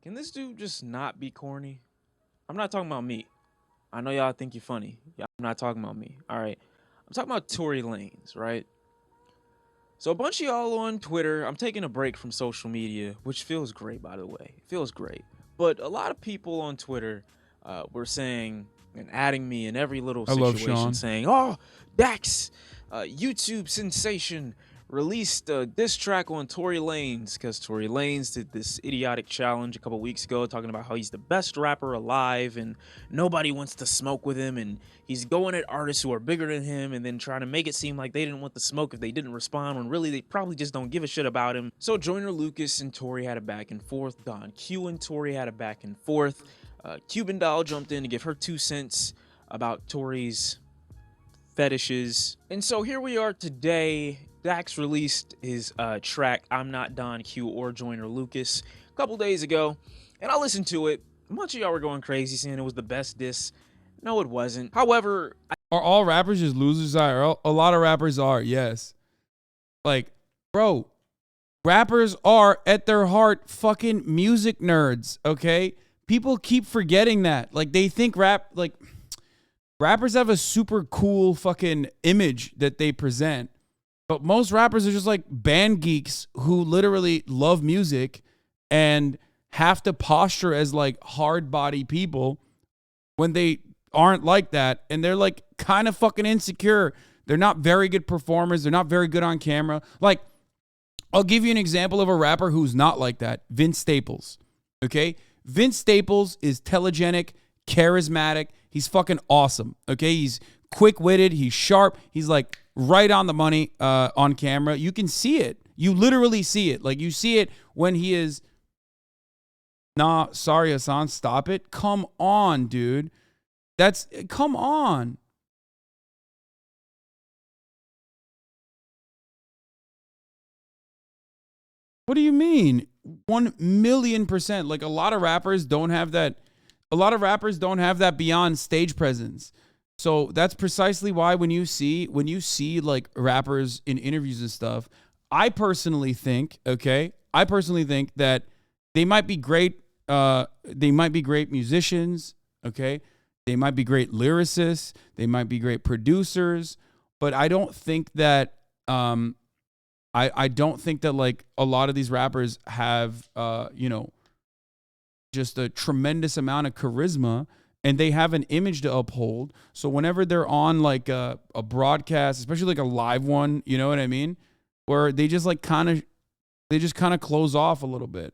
Can this dude just not be corny? I'm not talking about me. I know y'all think you're funny. I'm not talking about me. All right. I'm talking about Tory Lanez, right? So a bunch of y'all on Twitter, I'm taking a break from social media, which feels great, by the way. It feels great. But a lot of people on Twitter were saying and adding me in every little I love situation, Sean. saying, "Oh, Dax, YouTube sensation, released a diss track on Tory Lanez because Tory Lanez did this idiotic challenge a couple weeks ago talking about how he's the best rapper alive and nobody wants to smoke with him, and he's going at artists who are bigger than him and then trying to make it seem like they didn't want the smoke if they didn't respond when really they probably just don't give a shit about him." So Joyner Lucas and Tory had a back and forth. Don Q and Tory had a back and forth. Cuban Doll jumped in to give her 2 cents about Tory's fetishes. And so here we are today. Dax released his track, I'm Not Don Q or Joyner Lucas, a couple days ago. And I listened to it. A bunch of y'all were going crazy saying it was the best diss. No, it wasn't. However, Are all rappers just losers? A lot of rappers are, yes. Like, bro, rappers are at their heart fucking music nerds, okay? People keep forgetting that. Like, they think rappers have a super cool fucking image that they present. But most rappers are just like band geeks who literally love music and have to posture as like hard body people when they aren't like that. And they're like kind of fucking insecure. They're not very good performers. They're not very good on camera. Like, I'll give you an example of a rapper who's not like that. Vince Staples. Okay? Vince Staples is telegenic, charismatic. He's fucking awesome. Okay? He's quick-witted. He's sharp. He's like right on the money on camera. You can see it. You literally see it. Like, you see it when he is, nah, sorry, Hasan, stop it. Come on, dude. Come on. What do you mean? 1,000,000%. Like, a lot of rappers don't have that. A lot of rappers don't have that beyond stage presence. So that's precisely why when you see like rappers in interviews and stuff, I personally think that they might be great. They might be great musicians. Okay, they might be great lyricists. They might be great producers. But I don't think that I don't think that like a lot of these rappers have just a tremendous amount of charisma, and they have an image to uphold. So whenever they're on like a broadcast, especially like a live one, you know what I mean, where they just like they just kind of close off a little bit.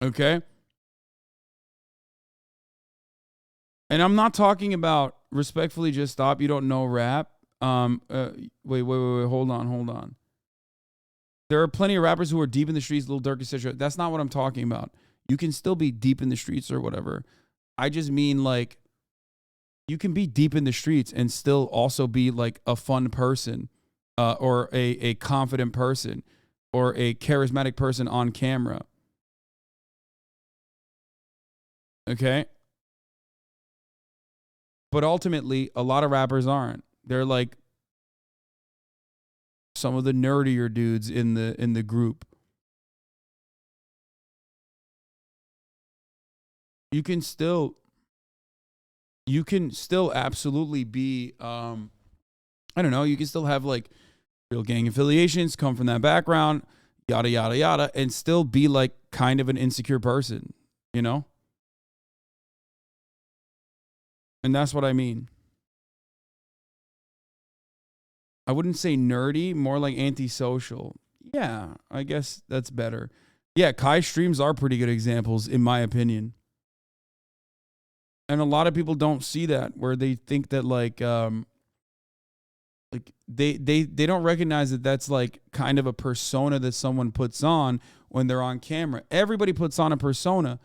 Okay? And I'm not talking about respectfully just stop, you don't know rap. Wait, hold on. There are plenty of rappers who are deep in the streets, Lil Durk, etc. That's not what I'm talking about. You can still be deep in the streets or whatever. I just mean like you can be deep in the streets and still also be like a fun person, or a confident person, or a charismatic person on camera. Okay? But ultimately, a lot of rappers aren't. They're like some of the nerdier dudes in the group. You can still absolutely be I don't know, you can still have like real gang affiliations, come from that background, yada yada yada, and still be like kind of an insecure person, you know? And that's what I mean. I wouldn't say nerdy, more like antisocial. Yeah, I guess that's better. Yeah, Kai streams are pretty good examples, in my opinion. And a lot of people don't see that, where they think that like they don't recognize that that's like kind of a persona that someone puts on when they're on camera. Everybody puts on a persona.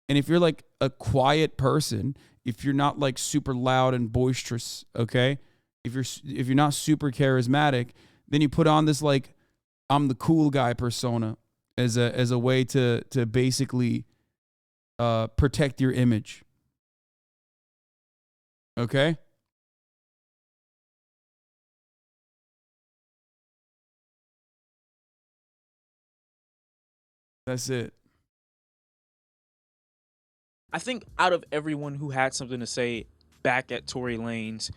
And if you're like a quiet person, if you're not like super loud and boisterous, okay? If you're not super charismatic, then you put on this like I'm the cool guy persona as a way to basically protect your image. Okay? That's it. I think out of everyone who had something to say back at Tory Lanez,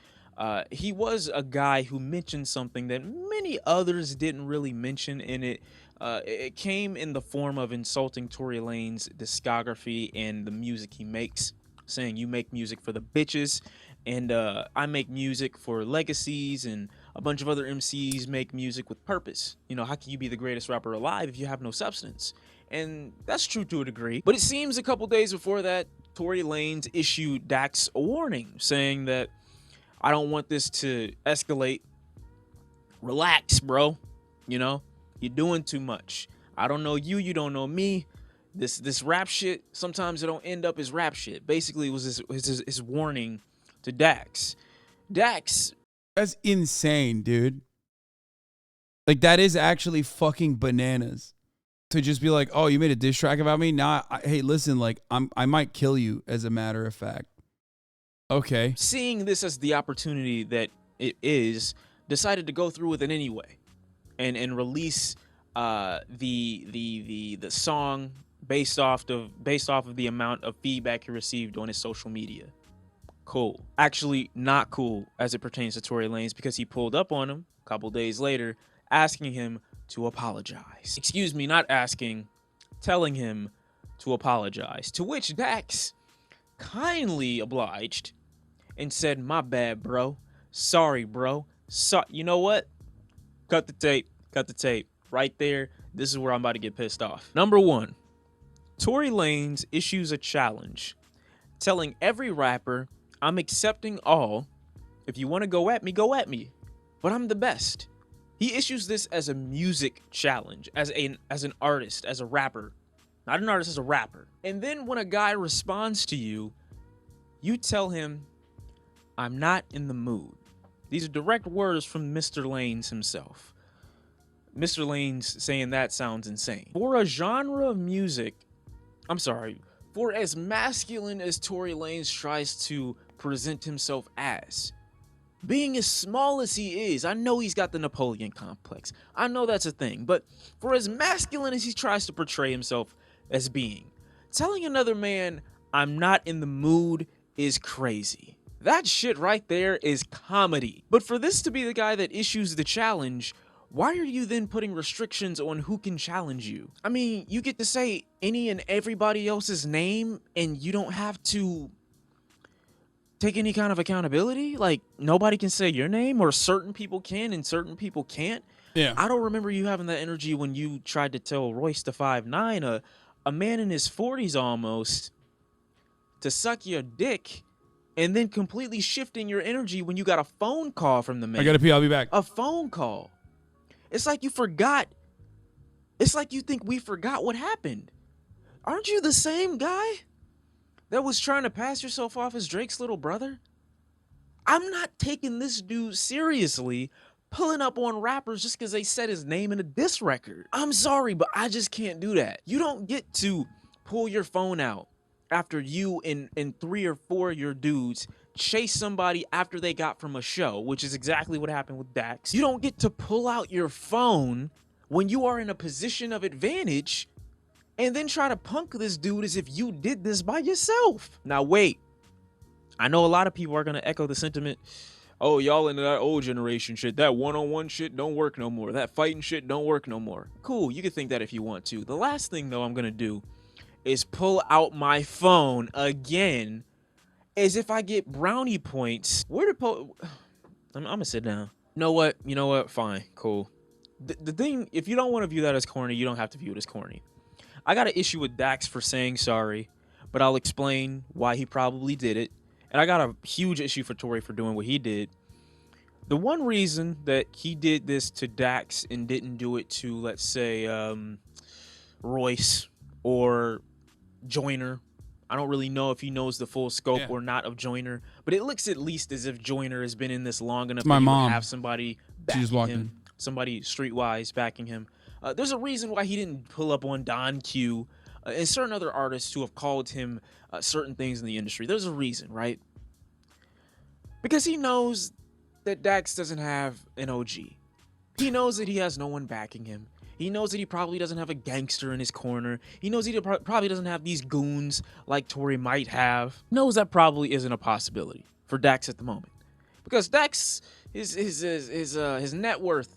he was a guy who mentioned something that many others didn't really mention in it. It came in the form of insulting Tory Lanez discography and the music he makes, saying you make music for the bitches, and I make music for legacies, and a bunch of other MCs make music with purpose. You know, how can you be the greatest rapper alive if you have no substance? And that's true to a degree. But it seems a couple days before that, Tory Lanez issued DAX a warning saying that I don't want this to escalate. Relax, bro. You know, you're doing too much. I don't know you, you don't know me. This rap shit, sometimes it don't end up as rap shit. Basically, it was his warning to DAX. DAX. That's insane, dude. Like, that is actually fucking bananas. To just be like, oh, you made a diss track about me? Nah, hey, listen, like, I might kill you, as a matter of fact. Okay. Seeing this as the opportunity that it is, decided to go through with it anyway, and release the song based off of the amount of feedback he received on his social media. Cool. Actually, not cool as it pertains to Tory Lanez, because he pulled up on him a couple days later, asking him to apologize. Excuse me, not asking, telling him to apologize. To which Dax kindly obliged and said, "My bad, bro. Sorry, bro. So, you know what? Cut the tape. Cut the tape. Right there. This is where I'm about to get pissed off." Number one, Tory Lanez issues a challenge telling every rapper, I'm accepting all. If you want to go at me, but I'm the best. He issues this as a music challenge, as an artist, as a rapper. Not an artist, as a rapper. And then when a guy responds to you, you tell him, I'm not in the mood. These are direct words from Mr. Lanez himself. Mr. Lanez saying that sounds insane. For a genre of music, for as masculine as Tory Lanez tries to present himself as, being as small as he is, I know he's got the Napoleon complex. I know that's a thing. But for as masculine as he tries to portray himself as being, telling another man, I'm not in the mood, is crazy. That shit right there is comedy. But for this to be the guy that issues the challenge, why are you then putting restrictions on who can challenge you? I mean, you get to say any and everybody else's name, and you don't have to take any kind of accountability. Like, nobody can say your name, or certain people can and certain people can't. Yeah. I don't remember you having that energy when you tried to tell Royce the 5'9", a man in his 40s almost, to suck your dick, and then completely shifting your energy when you got a phone call from the man. I gotta pee, I'll be back. A phone call. It's like you forgot. It's like you think we forgot what happened. Aren't you the same guy that was trying to pass yourself off as Drake's little brother? I'm not taking this dude seriously, pulling up on rappers just because they said his name in a diss record. I'm sorry, but I just can't do that. You don't get to pull your phone out after you and 3 or 4 of your dudes chase somebody after they got from a show, which is exactly what happened with Dax. You don't get to pull out your phone when you are in a position of advantage and then try to punk this dude as if you did this by yourself. Now wait, I know a lot of people are going to echo the sentiment, oh, y'all into that old generation shit, that one-on-one shit don't work no more, that fighting shit don't work no more. Cool, you can think that if you want to. The last thing though I'm going to do is pull out my phone again as if I get brownie points. I'm gonna sit down. You know what? Fine, cool. The thing, if you don't want to view that as corny, you don't have to view it as corny. I got an issue with Dax for saying sorry, but I'll explain why he probably did it. And I got a huge issue for Tory for doing what he did. The one reason that he did this to Dax and didn't do it to, let's say, Royce or Joyner, I don't really know if he knows the full scope or not of Joyner, but it looks at least as if Joyner has been in this long enough that he mom. would have somebody backing him, somebody streetwise backing him. There's a reason why he didn't pull up on Don Q and certain other artists who have called him certain things in the industry. There's a reason, right? Because he knows that Dax doesn't have an OG. He knows that he has no one backing him. He knows that he probably doesn't have a gangster in his corner. He knows he probably doesn't have these goons like Tory might have. He knows that probably isn't a possibility for Dax at the moment. Because Dax, his net worth,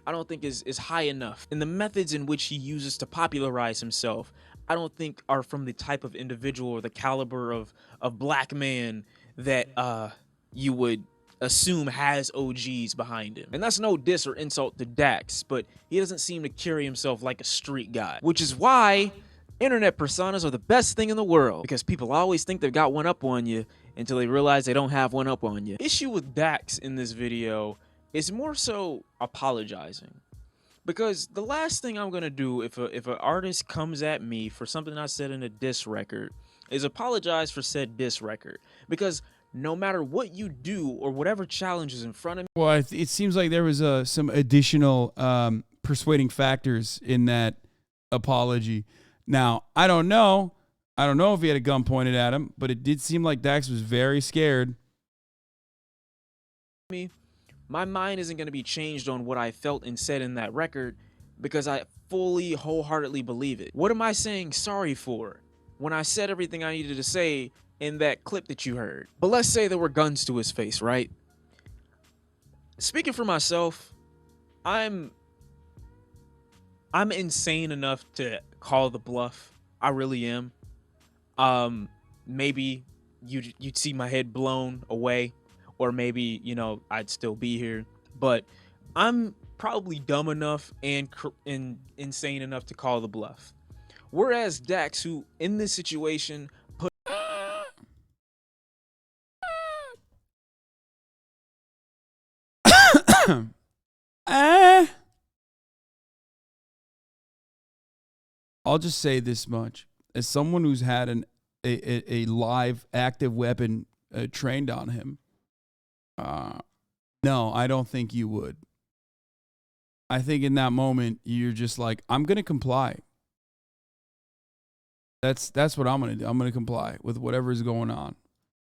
I don't think is high enough. And the methods in which he uses to popularize himself, I don't think are from the type of individual or the caliber of black man that you would assume has OGs behind him. And that's no diss or insult to Dax, but he doesn't seem to carry himself like a street guy, which is why internet personas are the best thing in the world, because people always think they've got one up on you until they realize they don't have one up on you. Issue with Dax in this video is more so apologizing, because the last thing I'm gonna do if an artist comes at me for something I said in a diss record is apologize for said diss record, because no matter what you do or whatever challenge is in front of me. Well, it seems like there was some additional persuading factors in that apology. Now, I don't know if he had a gun pointed at him, but it did seem like Dax was very scared. My mind isn't going to be changed on what I felt and said in that record, because I fully, wholeheartedly believe it. What am I saying sorry for when I said everything I needed to say in that clip that you heard? But let's say there were guns to his face, right? Speaking for myself, I'm insane enough to call the bluff. I really am. Maybe you'd see my head blown away, or maybe, you know, I'd still be here. But I'm probably dumb enough and insane enough to call the bluff. Whereas Dax, who in this situation put I'll just say this much. As someone who's had a live active weapon trained on him, no, I don't think you would. I think in that moment, you're just like, I'm going to comply. That's what I'm going to do. I'm going to comply with whatever is going on.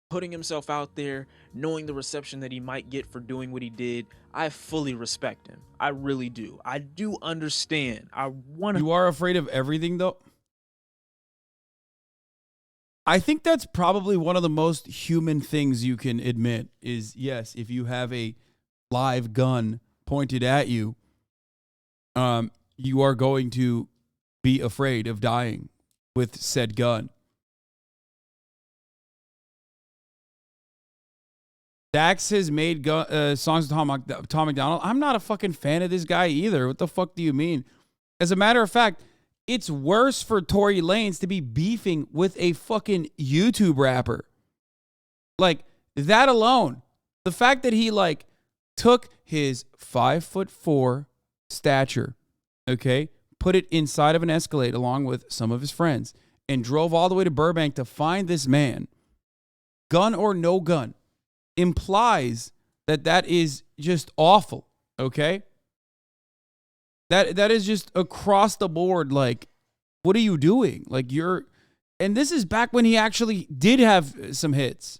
Putting himself out there, knowing the reception that he might get for doing what he did, I fully respect him. I really do. I do understand. You are afraid of everything, though? I think that's probably one of the most human things you can admit is, yes, if you have a live gun pointed at you, you are going to be afraid of dying with said gun. Dax has made songs with Tom McDonald. I'm not a fucking fan of this guy either. What the fuck do you mean? As a matter of fact, it's worse for Tory Lanez to be beefing with a fucking YouTube rapper. Like, that alone. The fact that he, like, took his 5'4" stature, okay, put it inside of an Escalade along with some of his friends, and drove all the way to Burbank to find this man, gun or no gun, implies that is just awful, okay? That is just across the board, like, what are you doing? Like, and this is back when he actually did have some hits.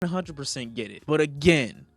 100% get it. But again,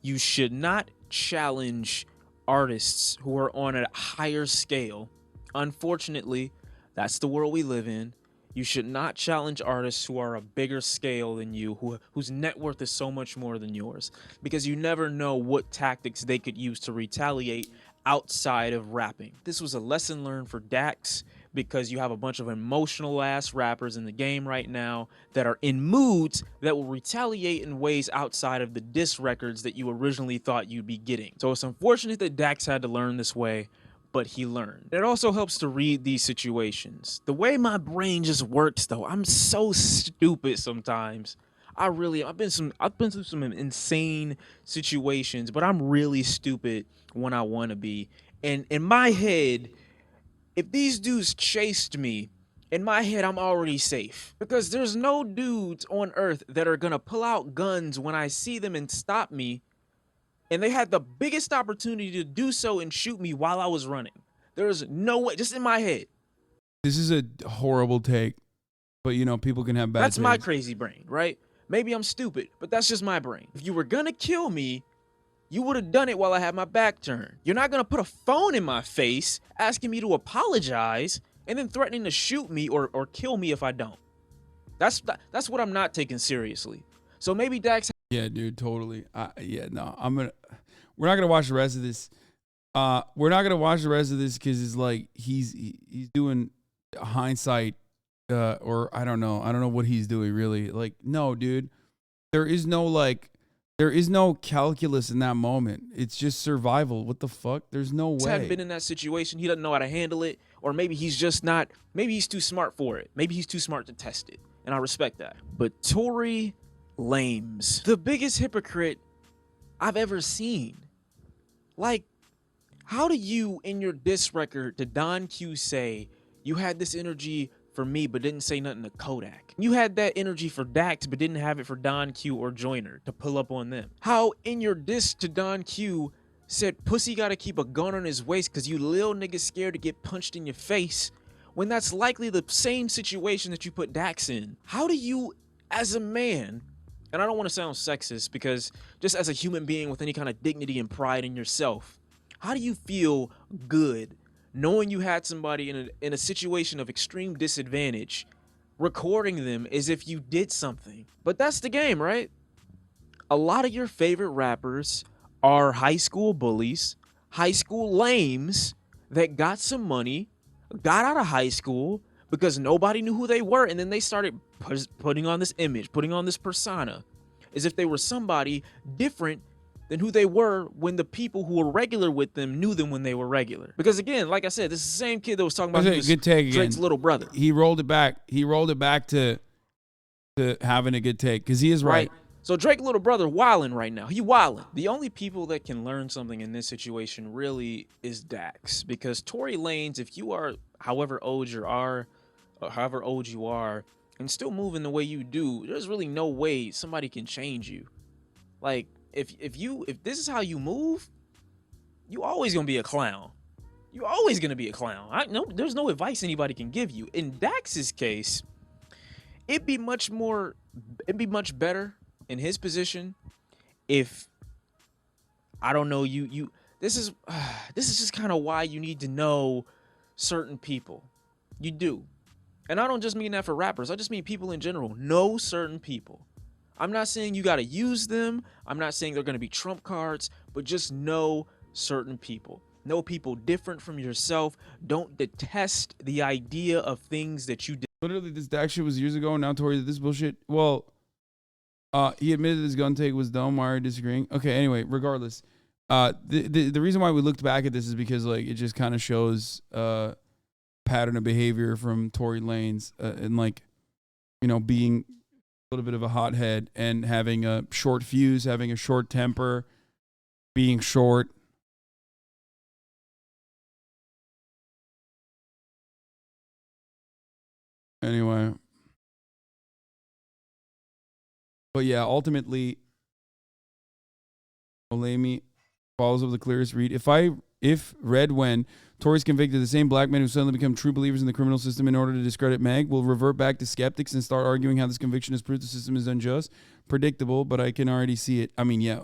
you should not challenge artists who are on a higher scale. Unfortunately, that's the world we live in. You should not challenge artists who are a bigger scale than you, whose net worth is so much more than yours, because you never know what tactics they could use to retaliate outside of rapping. This was a lesson learned for Dax, because you have a bunch of emotional ass rappers in the game right now that are in moods that will retaliate in ways outside of the diss records that you originally thought you'd be getting. So it's unfortunate that Dax had to learn this way, but he learned. It also helps to read these situations. The way my brain just works, though, I'm so stupid sometimes. I've been through some insane situations, but I'm really stupid when I want to be. And in my head, if these dudes chased me, in my head, I'm already safe, because there's no dudes on earth that are gonna pull out guns when I see them and stop me. And they had the biggest opportunity to do so and shoot me while I was running. There's no way, just in my head. This is a horrible take, but, you know, people can have bad That's takes. my crazy brain, right? Maybe I'm stupid, but that's just my brain. If you were gonna kill me, You would have done it while I had my back turned. You're not gonna put a phone in my face asking me to apologize and then threatening to shoot me or kill me if I don't. That's what I'm not taking seriously. So maybe Dax. Yeah, dude, totally. Yeah, no, we're not gonna watch the rest of this. We're not gonna watch the rest of this because it's like he's doing hindsight, or I don't know what he's doing really. Like, no, dude, there is no calculus in that moment. It's just survival. What the fuck? There's no way. Hadn't been in that situation. He doesn't know how to handle it, or maybe he's just not. Maybe he's too smart for it. Maybe he's too smart to test it, and I respect that. But Tory Lanez, the biggest hypocrite I've ever seen. Like, how do you, in your diss record to Don Q, say you had this energy for me but didn't say nothing to Kodak? You had that energy for Dax but didn't have it for Don Q or Joyner to pull up on them. How in your diss to Don Q said pussy gotta keep a gun on his waist because you little niggas scared to get punched in your face, when that's likely the same situation that you put Dax in? How do you, as a man, and I don't want to sound sexist, because just as a human being with any kind of dignity and pride in yourself, how do you feel good knowing you had somebody in a situation of extreme disadvantage, recording them as if you did something? But that's the game, right? A lot of your favorite rappers are high school bullies, high school lames that got some money, got out of high school because nobody knew who they were, and then they started putting on this image, putting on this persona, as if they were somebody different than who they were when the people who were regular with them knew them when they were regular. Because again, like I said, this is the same kid that was talking about good take Drake's again. little brother. He rolled it back. He rolled it back to having a good take because he is right. So Drake little brother wilding right now. He wilding. The only people that can learn something in this situation really is Dax, because Tory Lanez, if you are however old you are, and still moving the way you do, there's really no way somebody can change you. Like, if this is how you move, you always gonna be a clown. You always gonna be a clown. There's no advice anybody can give you. In Dax's case, it'd be much better in his position if, I don't know, this is just kind of why you need to know certain people. You do. And I don't just mean that for rappers. I just mean people in general. Know certain people. I'm not saying you got to use them. I'm not saying they're going to be trump cards, but just know certain people. Know people different from yourself. Don't detest the idea of things that you did. Literally, this Dax shit was years ago, and now Tory did this bullshit. Well, he admitted his gun take was dumb. Why are you disagreeing? Okay, anyway, regardless. The reason why we looked back at this is because, like, it just kind of shows pattern of behavior from Tory Lanez, and, like, you know, being a little bit of a hothead and having a short fuse, having a short temper, being short. Anyway. But yeah, ultimately, Olemi follows up the clearest read. If read when Tory's convicted, the same black men who suddenly become true believers in the criminal system in order to discredit Meg will revert back to skeptics and start arguing how this conviction has proved the system is unjust. Predictable, but I can already see it. I mean, yeah.